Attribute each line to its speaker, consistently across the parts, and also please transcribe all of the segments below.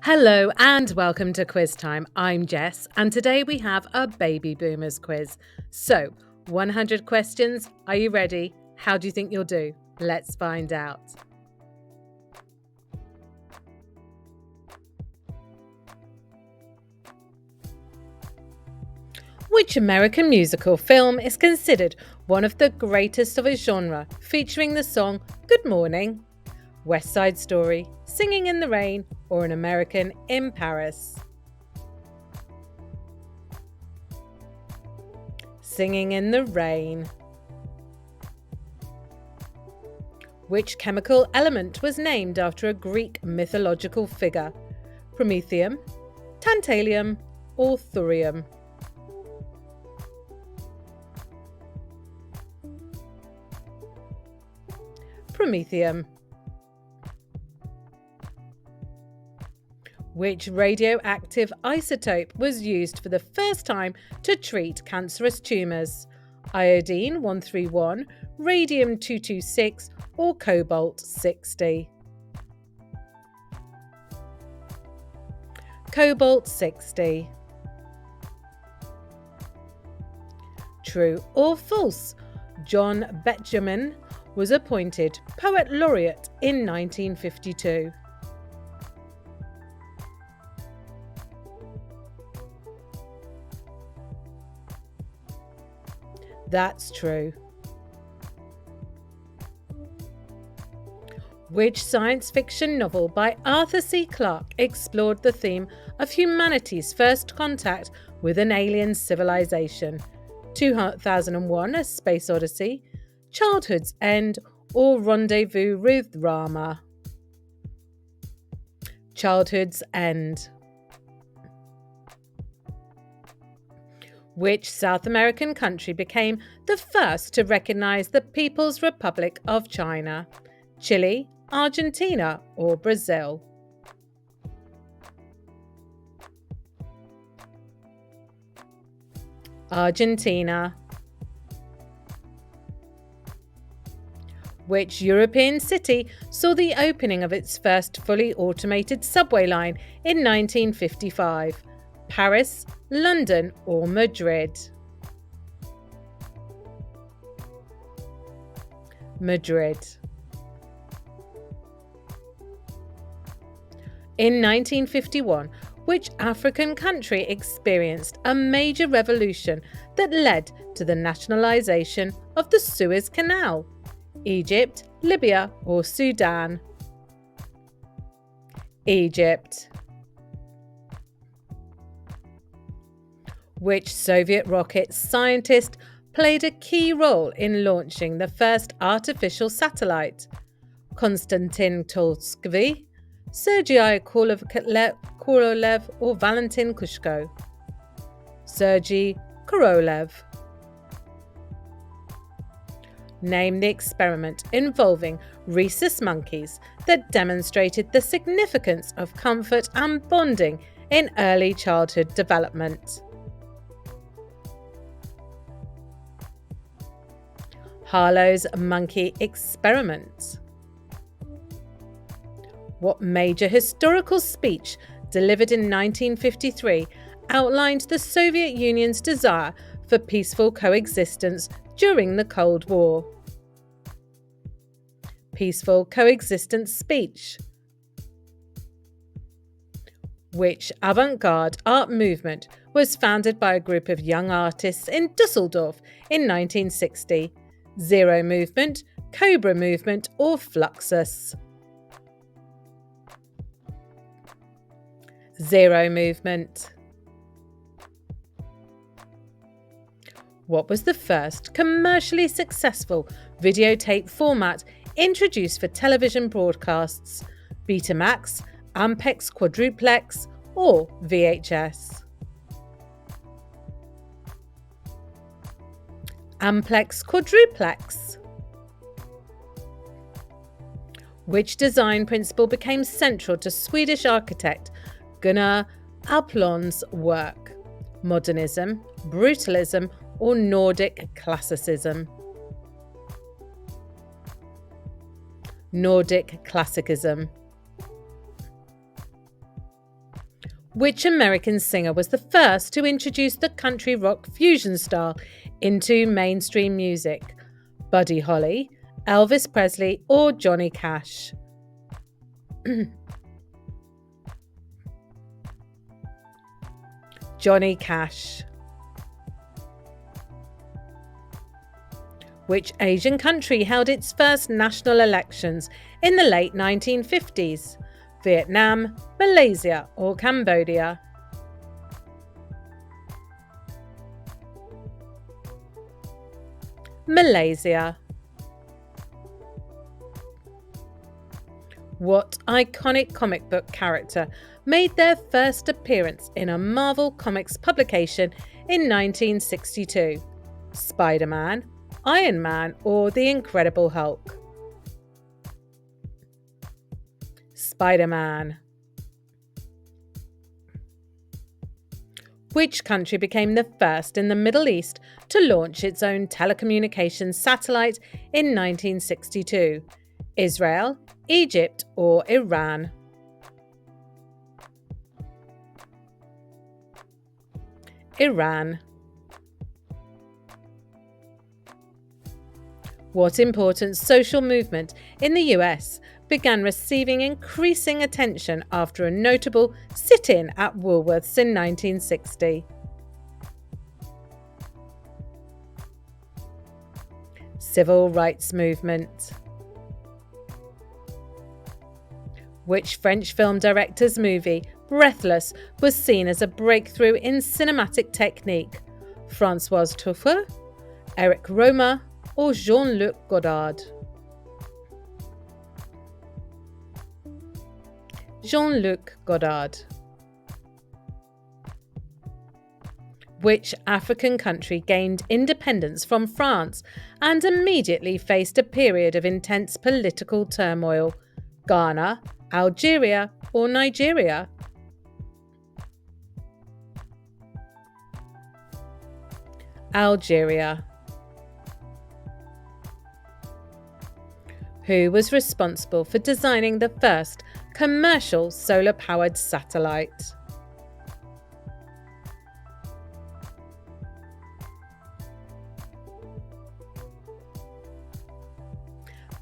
Speaker 1: Hello and welcome to Quiz Time. I'm Jess, and today we have a baby boomers quiz. So, 100 questions. Are you ready? How do you think you'll do? Let's find out. Which American musical film is considered one of the greatest of its genre, featuring the song Good Morning, West Side Story, Singing in the Rain, or An American in Paris? Singing in the Rain. Which chemical element was named after a Greek mythological figure? Promethium, tantalium, or thurium? Promethium. Which radioactive isotope was used for the first time to treat cancerous tumours? Iodine 131, radium 226, or cobalt 60? Cobalt 60. True or false? John Betjeman was appointed Poet Laureate in 1952. That's true. Which science fiction novel by Arthur C. Clarke explored the theme of humanity's first contact with an alien civilization? 2001: A Space Odyssey, Childhood's End, or Rendezvous with Rama? Childhood's End. Which South American country became the first to recognize the People's Republic of China? Chile, Argentina, or Brazil? Argentina. Which European city saw the opening of its first fully automated subway line in 1955? Paris, London, or Madrid? Madrid. In 1951, which African country experienced a major revolution that led to the nationalisation of the Suez Canal? Egypt, Libya, or Sudan? Egypt. Which Soviet rocket scientist played a key role in launching the first artificial satellite? Konstantin Tolsky, Sergei Korolev, or Valentin Kushko? Sergei Korolev. Name the experiment involving rhesus monkeys that demonstrated the significance of comfort and bonding in early childhood development. Harlow's monkey experiment. What major historical speech delivered in 1953 outlined the Soviet Union's desire for peaceful coexistence during the Cold War? Peaceful coexistence speech. Which avant-garde art movement was founded by a group of young artists in Dusseldorf in 1960? Zero Movement, Cobra Movement, or Fluxus? Zero Movement. What was the first commercially successful videotape format introduced for television broadcasts? Betamax, Ampex Quadruplex, or VHS? Ampex Quadruplex. Which design principle became central to Swedish architect Gunnar Alplon's work? Modernism, Brutalism, or Nordic Classicism? Nordic Classicism. Which American singer was the first to introduce the country rock fusion style into mainstream music? Buddy Holly, Elvis Presley, or Johnny Cash? Johnny Cash. Which Asian country held its first national elections in the late 1950s? Vietnam, Malaysia, or Cambodia? Malaysia. What iconic comic book character made their first appearance in a Marvel Comics publication in 1962? Spider-Man, Iron Man, or the Incredible Hulk? Spider-Man. Which country became the first in the Middle East to launch its own telecommunications satellite in 1962? Israel, Egypt, or Iran? Iran. What important social movement in the US began receiving increasing attention after a notable sit-in at Woolworths in 1960? Civil rights movement. Which French film director's movie, Breathless, was seen as a breakthrough in cinematic technique? François Truffaut, Eric Rohmer, or Jean-Luc Godard? Jean-Luc Godard. Which African country gained independence from France and immediately faced a period of intense political turmoil? Ghana, Algeria, or Nigeria? Algeria. Who was responsible for designing the first commercial solar-powered satellite?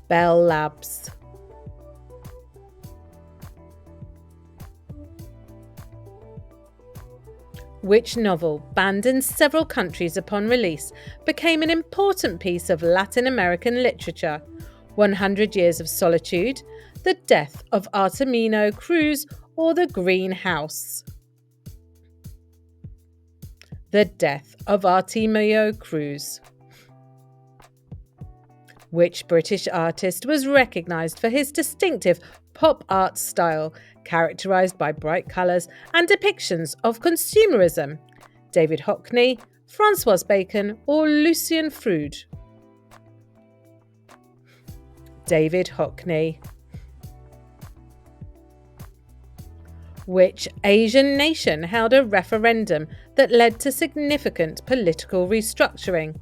Speaker 1: Bell Labs. Which novel, banned in several countries upon release, became an important piece of Latin American literature? 100 Years of Solitude, The Death of Artemio Cruz, or The Green House? The Death of Artemio Cruz. Which British artist was recognised for his distinctive pop art style, characterised by bright colours and depictions of consumerism? David Hockney, Francois Bacon, or Lucien Freud? David Hockney. Which Asian nation held a referendum that led to significant political restructuring?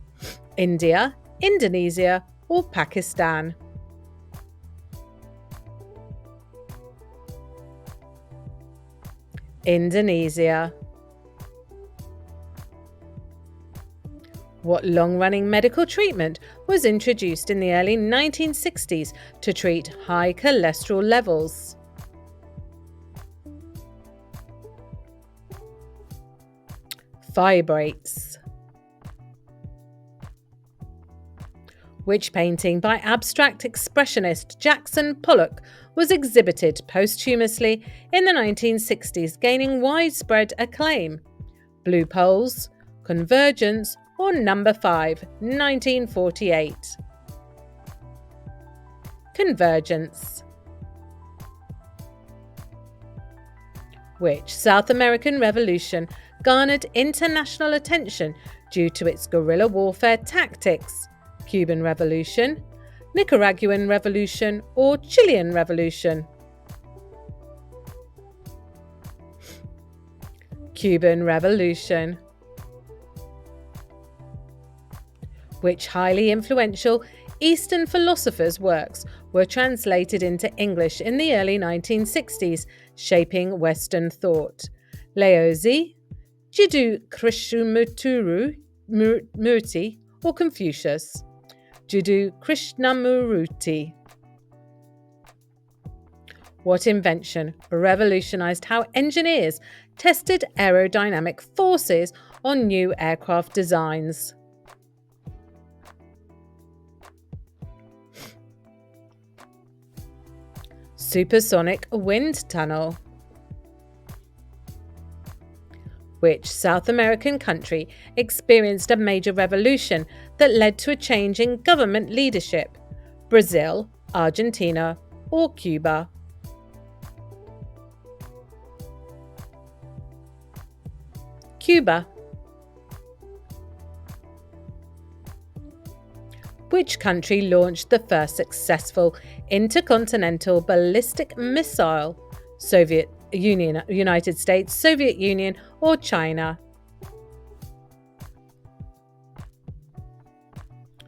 Speaker 1: India, Indonesia, or Pakistan? Indonesia. What long-running medical treatment was introduced in the early 1960s to treat high cholesterol levels? Fibrates. Which painting by abstract expressionist Jackson Pollock was exhibited posthumously in the 1960s, gaining widespread acclaim? Blue Poles, Convergence, or Number 5, 1948? Convergence. Which South American revolution garnered international attention due to its guerrilla warfare tactics? Cuban Revolution, Nicaraguan Revolution, or Chilean Revolution? Cuban Revolution. Which highly influential Eastern philosophers' works were translated into English in the early 1960s, shaping Western thought? Laozi, Jiddu Krishnamurti, or Confucius? Jiddu Krishnamurti. What invention revolutionized how engineers tested aerodynamic forces on new aircraft designs? Supersonic wind tunnel. Which South American country experienced a major revolution that led to a change in government leadership? Brazil, Argentina, or Cuba? Cuba. Which country launched the first successful intercontinental ballistic missile? Soviet Union, United States, Soviet Union, or China?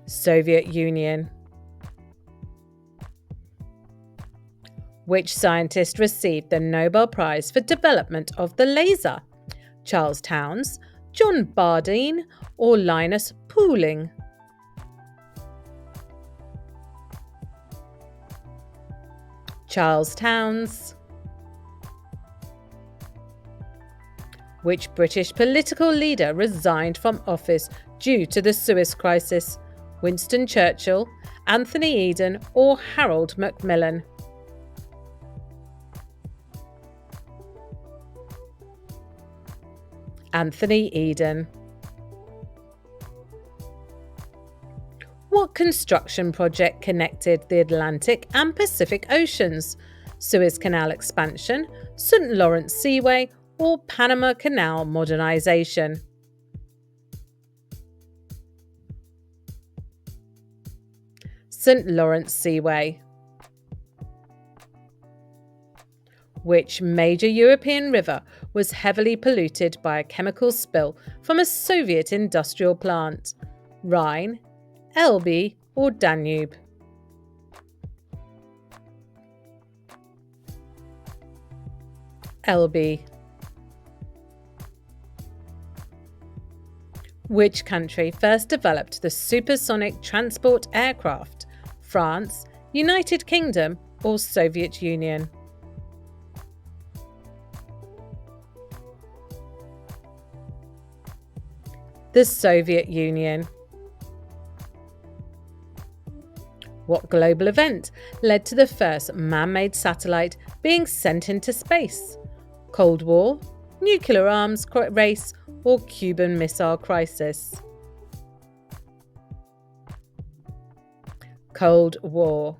Speaker 1: Soviet Union. Which scientist received the Nobel Prize for development of the laser? Charles Townes, John Bardeen, or Linus Pauling? Charles Townes. Which British political leader resigned from office due to the Suez Crisis? Winston Churchill, Anthony Eden, or Harold Macmillan? Anthony Eden. What construction project connected the Atlantic and Pacific Oceans? Suez Canal expansion, St. Lawrence Seaway, or Panama Canal modernization? St. Lawrence Seaway. Which major European river was heavily polluted by a chemical spill from a Soviet industrial plant? Rhine, Elbe, or Danube? Elbe. Which country first developed the supersonic transport aircraft? France, United Kingdom, or Soviet Union? The Soviet Union. What global event led to the first man-made satellite being sent into space? Cold War, nuclear arms race, or Cuban Missile Crisis? Cold War.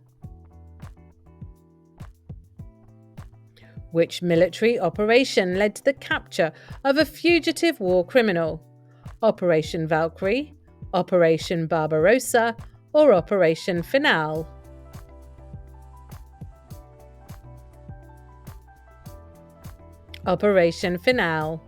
Speaker 1: Which military operation led to the capture of a fugitive war criminal? Operation Valkyrie, Operation Barbarossa, or Operation Finale? Operation Finale.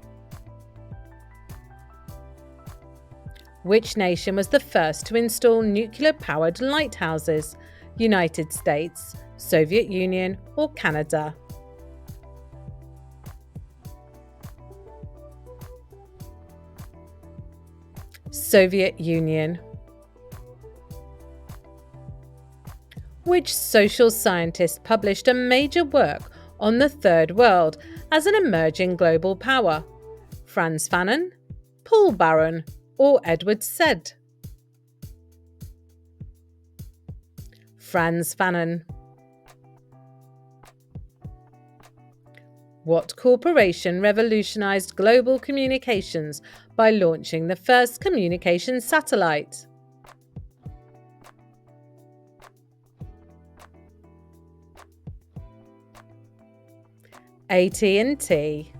Speaker 1: Which nation was the first to install nuclear-powered lighthouses? United States, Soviet Union, or Canada? Soviet Union. Which social scientist published a major work on the Third World as an emerging global power? Frantz Fanon, Paul Baron, or Edward Said? Frantz Fanon. What corporation revolutionized global communications by launching the first communication satellite? AT&T.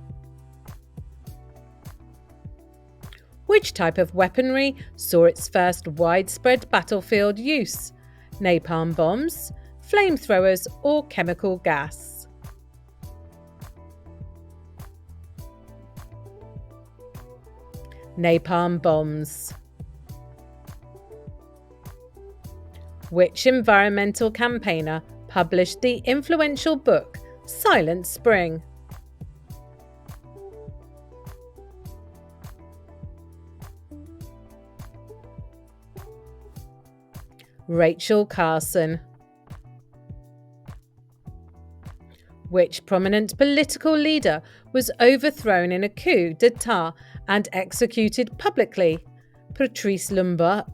Speaker 1: Which type of weaponry saw its first widespread battlefield use? Napalm bombs, flamethrowers, or chemical gas? Napalm bombs. Which environmental campaigner published the influential book Silent Spring? Rachel Carson. Which prominent political leader was overthrown in a coup d'etat and executed publicly? Patrice Lumumba,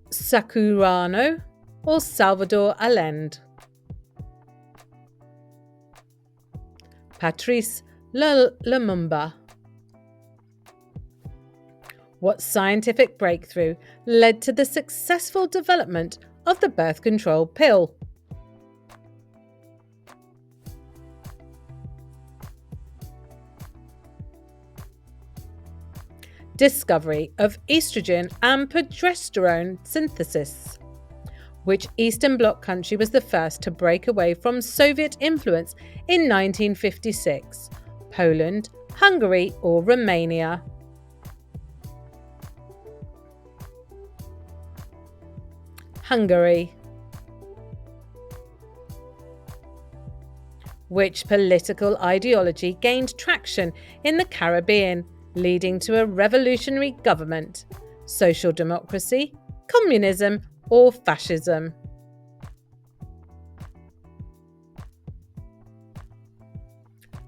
Speaker 1: Sakurano, or Salvador Allende? Patrice Lumumba. What scientific breakthrough led to the successful development of the birth control pill? Discovery of estrogen and progesterone synthesis. Which Eastern Bloc country was the first to break away from Soviet influence in 1956? Poland, Hungary, or Romania? Hungary. Which political ideology gained traction in the Caribbean, leading to a revolutionary government? Social democracy, communism, or fascism?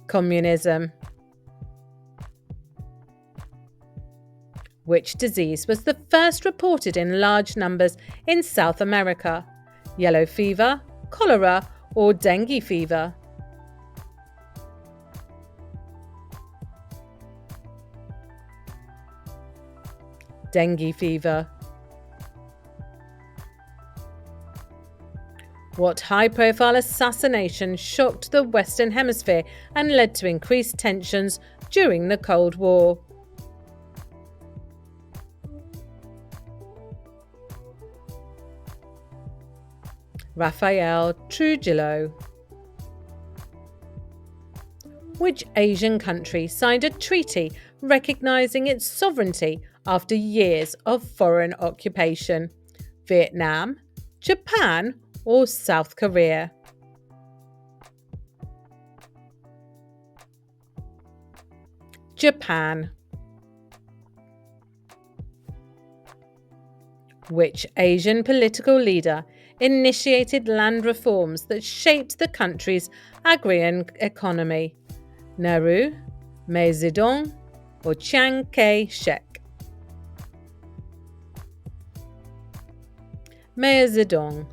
Speaker 1: Communism. Which disease was the first reported in large numbers in South America? Yellow fever, cholera, or dengue fever? Dengue fever. What high-profile assassination shocked the Western Hemisphere and led to increased tensions during the Cold War? Rafael Trujillo. Which Asian country signed a treaty recognizing its sovereignty after years of foreign occupation? Vietnam, Japan, or South Korea? Japan. Which Asian political leader initiated land reforms that shaped the country's agrarian economy? Nehru, Mao Zedong, or Chiang Kai-shek? Mao Zedong.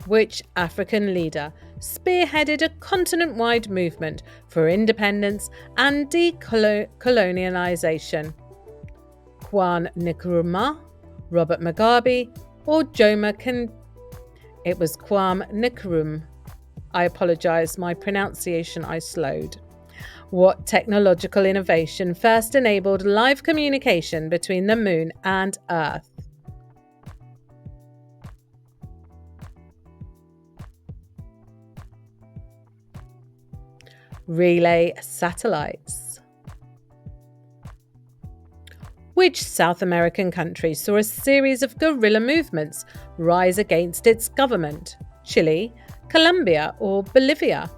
Speaker 1: Which African leader spearheaded a continent-wide movement for independence and decolonialization? Kwame Nkrumah, Robert Mugabe, or Jomo Kenyatta? It was Kwame Nkrumah. I apologise, my pronunciation I slowed. What technological innovation first enabled live communication between the Moon and Earth? Relay satellites. Which South American country saw a series of guerrilla movements rise against its government? Chile, Colombia, or Bolivia?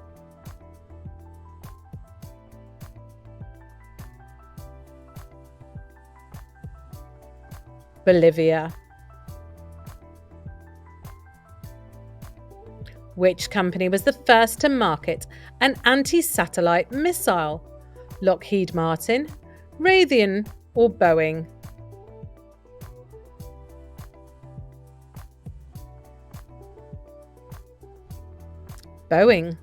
Speaker 1: Bolivia. Which company was the first to market an anti-satellite missile? Lockheed Martin, Raytheon, or Boeing? Boeing.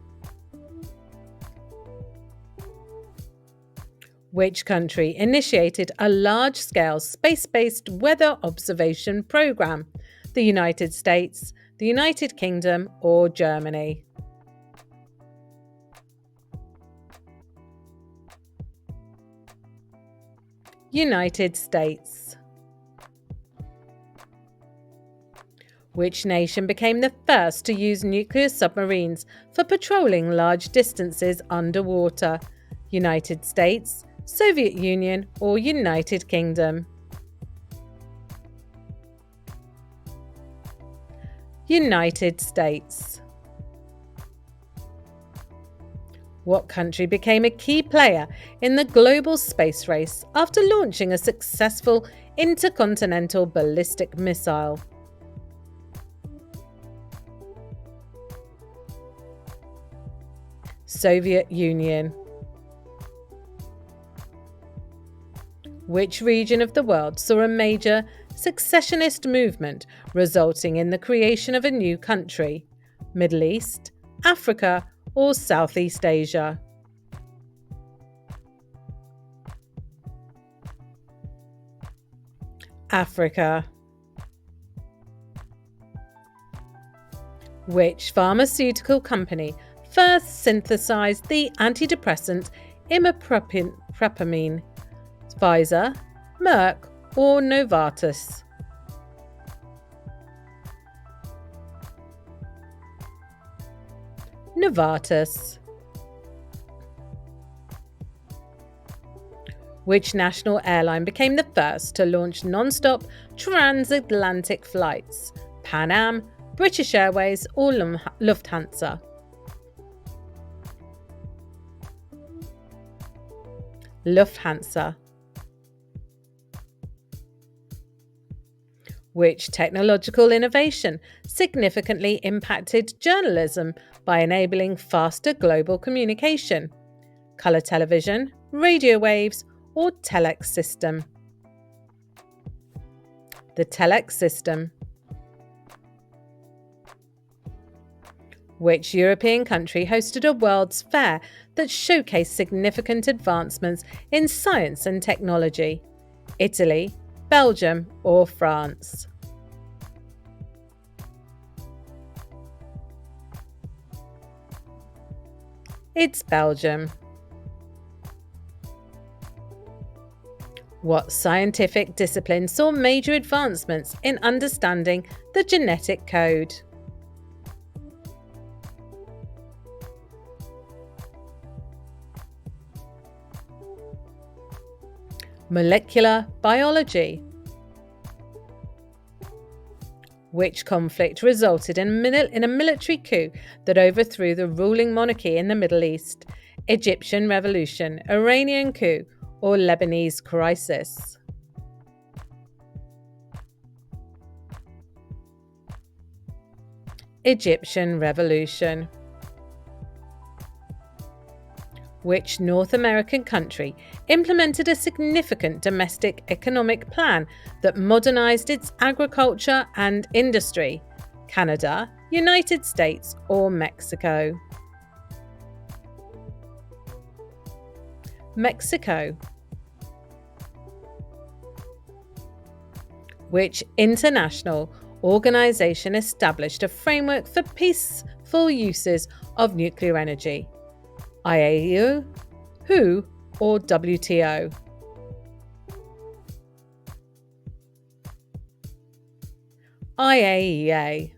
Speaker 1: Which country initiated a large-scale space-based weather observation program? The United States, the United Kingdom, or Germany? United States. Which nation became the first to use nuclear submarines for patrolling large distances underwater? United States, Soviet Union, or United Kingdom? United States. What country became a key player in the global space race after launching a successful intercontinental ballistic missile. Soviet Union. Which region of the world saw a major successionist movement resulting in the creation of a new country? Middle East, Africa, or Southeast Asia? Africa. Which pharmaceutical company first synthesized the antidepressant imipramine? Pfizer, Merck, or Novartis? Novartis. Which national airline became the first to launch non-stop transatlantic flights? Pan Am, British Airways, or Lufthansa? Lufthansa. Which technological innovation significantly impacted journalism by enabling faster global communication? Colour television, radio waves, or telex system? The telex system. Which European country hosted a World's Fair that showcased significant advancements in science and technology? Italy, Belgium, or France? It's Belgium. What scientific discipline saw major advancements in understanding the genetic code? Molecular biology. Which conflict resulted in a military coup that overthrew the ruling monarchy in the Middle East? Egyptian revolution, Iranian coup, or Lebanese crisis? Egyptian revolution. Which North American country implemented a significant domestic economic plan that modernized its agriculture and industry? Canada, United States, or Mexico? Mexico. Which international organization established a framework for peaceful uses of nuclear energy? IAEA, WHO, or WTO? IAEA.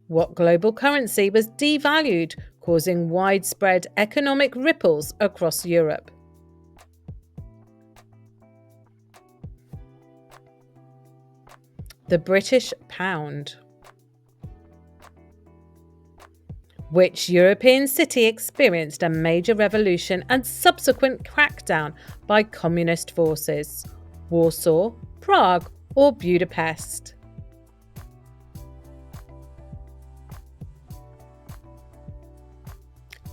Speaker 1: What global currency was devalued, causing widespread economic ripples across Europe? The British pound. Which European city experienced a major revolution and subsequent crackdown by communist forces? Warsaw, Prague, or Budapest?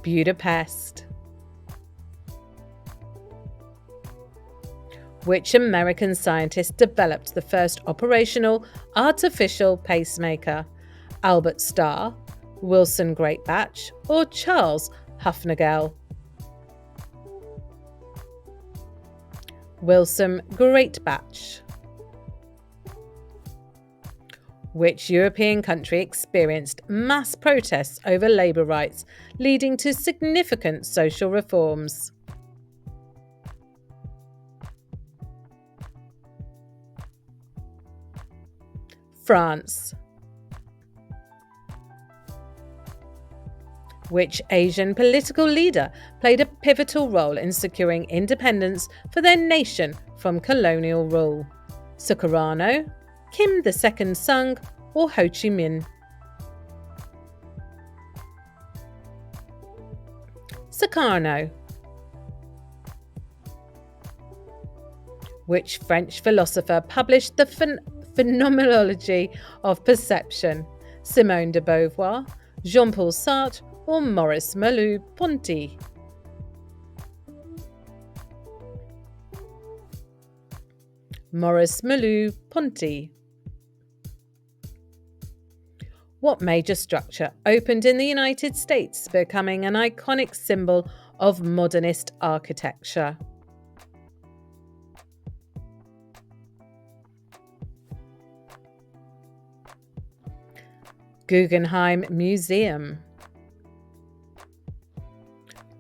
Speaker 1: Budapest. Which American scientist developed the first operational artificial pacemaker? Albert Starr, Wilson Greatbatch, or Charles Hufnagel? Wilson Greatbatch. Which European country experienced mass protests over labour rights, leading to significant social reforms? France. Which Asian political leader played a pivotal role in securing independence for their nation from colonial rule? Sukarno, Kim II-sung, or Ho Chi Minh? Sukarno. Which French philosopher published the Phenomenology of Perception? Simone de Beauvoir, Jean-Paul Sartre, or Maurice Merleau-Ponty? Maurice Merleau-Ponty. What major structure opened in the United States, becoming an iconic symbol of modernist architecture? Guggenheim Museum.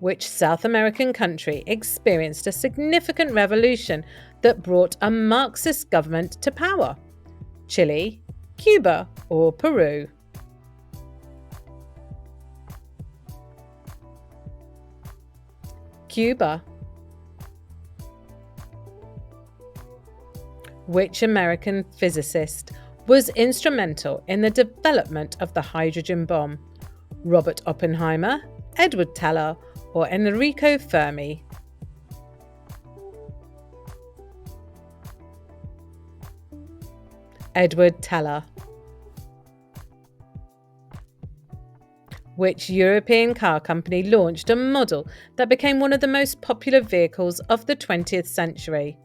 Speaker 1: Which South American country experienced a significant revolution that brought a Marxist government to power? Chile, Cuba, or Peru? Cuba. Which American physicist was instrumental in the development of the hydrogen bomb? Robert Oppenheimer, Edward Teller, or Enrico Fermi? Edward Teller. Which European car company launched a model that became one of the most popular vehicles of the 20th century?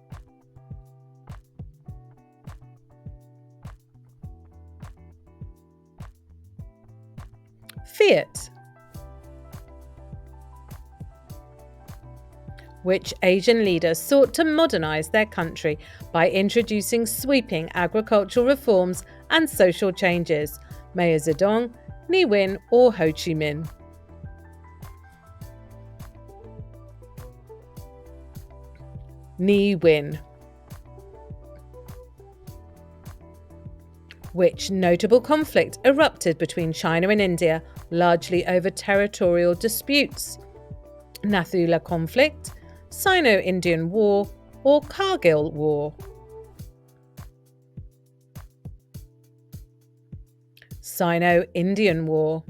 Speaker 1: Fiat. Which Asian leader sought to modernize their country by introducing sweeping agricultural reforms and social changes? Mao Zedong, Ne Win, or Ho Chi Minh? Ne Win. Which notable conflict erupted between China and India, largely over territorial disputes? Nathula conflict, Sino-Indian War, or Kargil War? Sino-Indian War.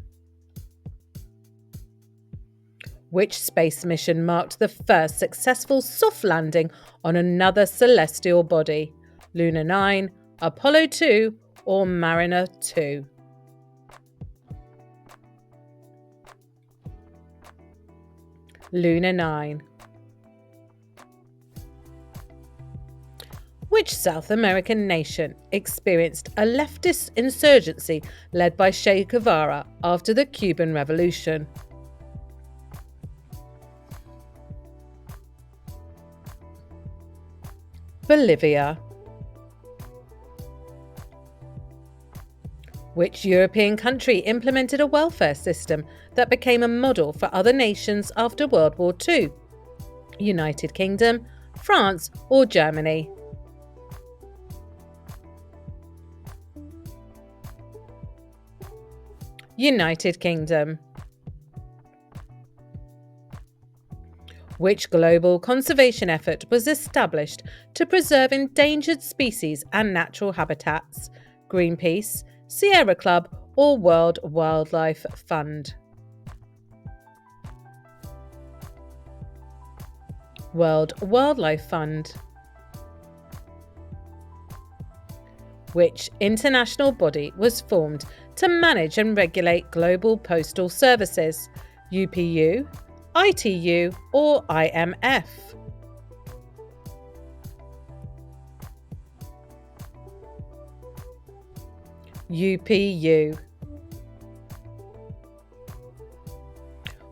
Speaker 1: Which space mission marked the first successful soft landing on another celestial body? Luna 9, Apollo 2, or Mariner 2? Luna 9. Which South American nation experienced a leftist insurgency led by Che Guevara after the Cuban Revolution? Bolivia. Which European country implemented a welfare system that became a model for other nations after World War II? United Kingdom, France, or Germany? United Kingdom. Which global conservation effort was established to preserve endangered species and natural habitats? Greenpeace, Sierra Club, or World Wildlife Fund? World Wildlife Fund. Which international body was formed to manage and regulate global postal services? UPU, ITU, or IMF? UPU.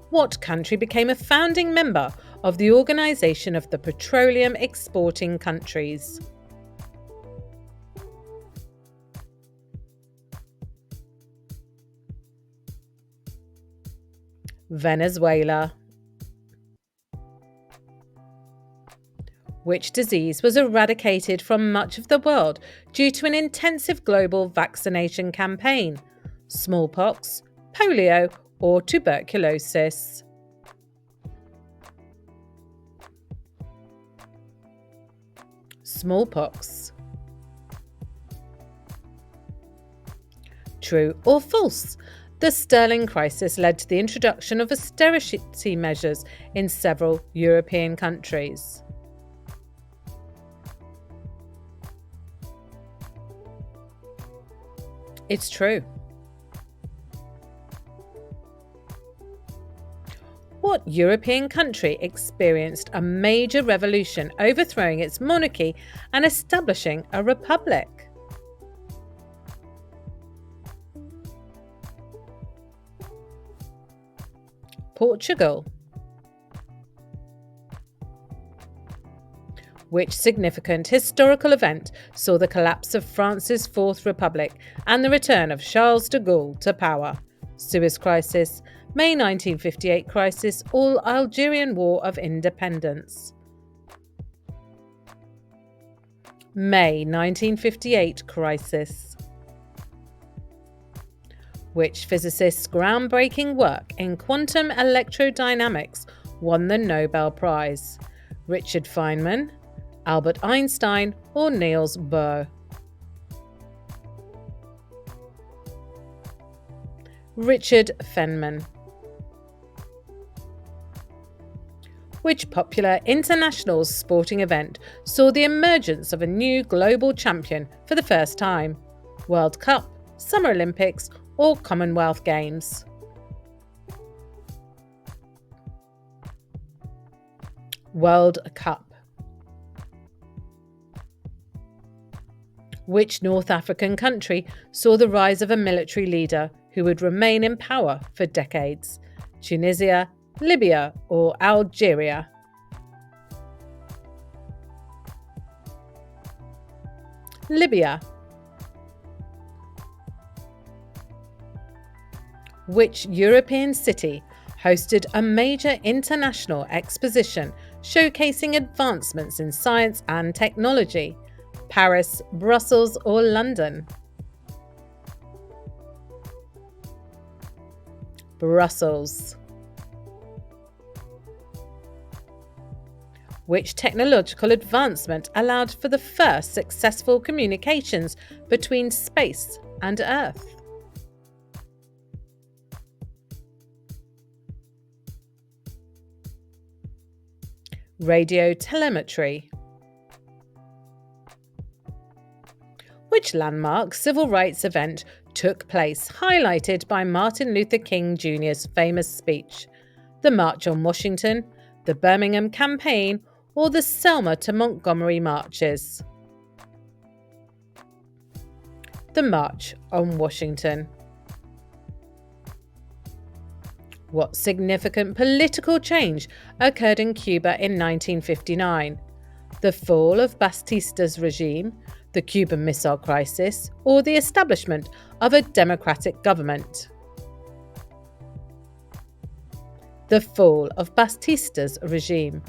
Speaker 1: What country became a founding member of the Organization of the Petroleum Exporting Countries? Venezuela. Which disease was eradicated from much of the world due to an intensive global vaccination campaign? Smallpox, polio, or tuberculosis? Smallpox. True or false? The sterling crisis led to the introduction of austerity measures in several European countries. It's true. What European country experienced a major revolution, overthrowing its monarchy and establishing a republic? Portugal. Which significant historical event saw the collapse of France's Fourth Republic and the return of Charles de Gaulle to power? Suez Crisis, May 1958 Crisis, or Algerian War of Independence? May 1958 Crisis. Which physicist's groundbreaking work in quantum electrodynamics won the Nobel Prize? Richard Feynman, Albert Einstein, or Niels Bohr? Richard Feynman. Which popular international sporting event saw the emergence of a new global champion for the first time? World Cup, Summer Olympics, or Commonwealth Games? World Cup. Which North African country saw the rise of a military leader who would remain in power for decades? Tunisia, Libya, or Algeria? Libya. Which European city hosted a major international exposition showcasing advancements in science and technology? Paris, Brussels, or London? Brussels. Which technological advancement allowed for the first successful communications between space and Earth? Radiotelemetry. Which landmark civil rights event took place, highlighted by Martin Luther King Jr.'s famous speech? The March on Washington, the Birmingham Campaign, or the Selma to Montgomery marches? The March on Washington. What significant political change occurred in Cuba in 1959? The fall of Batista's regime, the Cuban Missile Crisis, or the establishment of a democratic government? The fall of Batista's regime.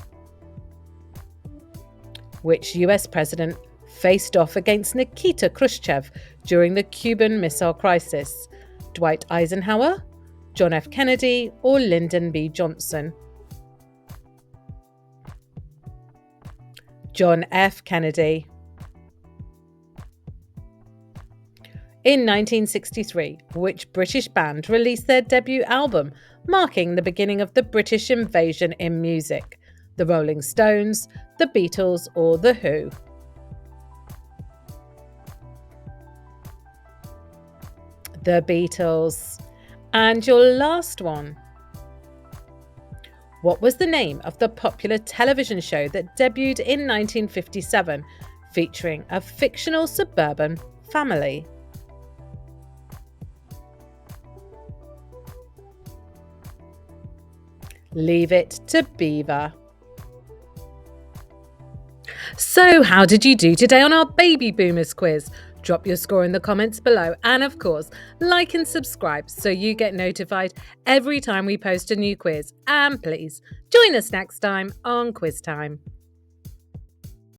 Speaker 1: Which US president faced off against Nikita Khrushchev during the Cuban Missile Crisis? Dwight Eisenhower, John F. Kennedy, or Lyndon B. Johnson? John F. Kennedy. In 1963, which British band released their debut album, marking the beginning of the British invasion in music? The Rolling Stones, the Beatles, or The Who? The Beatles. And your last one. What was the name of the popular television show that debuted in 1957, featuring a fictional suburban family? Leave It to Beaver. So, how did you do today on our Baby Boomers quiz? Drop your score in the comments below, and of course, like and subscribe so you get notified every time we post a new quiz. And please, join us next time on Quiz Time.